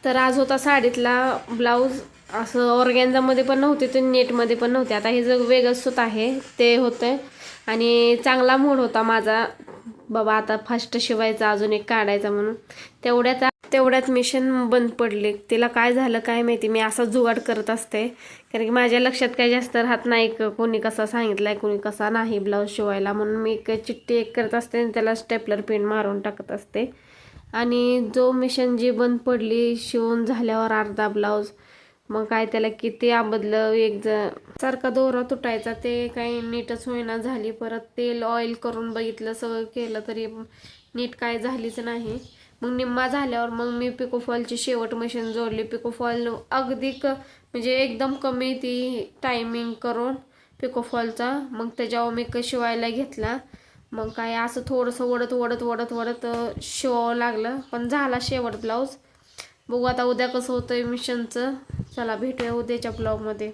तर आज होता साडीतला ब्लाऊज, असं ऑर्गॅन्झामध्ये पण नव्हते ते नेटमध्ये पण नव्हते. आता हे जर वेगळं सूत आहे ते होतंय आणि चांगला मूड होता माझा बाबा आता फास्ट शिवायचा, अजून एक काढायचा म्हणून. तेवढ्यात मिशन बंद पडले. तिला काय झालं काय माहिती, मी असा जुगाड करत असते कारण की माझ्या लक्षात काही जास्त राहत नाही कोणी कसा सांगितलाय कोणी कसा नाही ब्लाऊज शिवायला, म्हणून मी चिठ्ठी एक करत असते आणि त्याला स्टेपलर पिन मारून टाकत असते. आणि जो मिशन जी बंद पडली शिवून झाल्यावर अर्धा ब्लाऊज, मग काय त्याला किती आबदलं, सारखा दोरा तुटायचा, ते काही नीटच होईना झाली. परत तेल ऑइल करून बघितलं, सगळं केलं तरी नीट काय झालीच नाही. मग निम्मा झाल्यावर मग मी पिकोफॉलची शेवट मशीन जोडली. पिकोफॉल अगदी म्हणजे एकदम कमी ती टायमिंग करून पिकोफॉलचा, मग त्याच्यावर मी शिवायला घेतला. मग काय असं थोडंसं वडत शिवावं लागलं, पण झाला शेवट ब्लाऊज. बघू आता उद्या कसं होतंय मिशनचं. चला भेटूया उद्याच्या ब्लॉगमध्ये.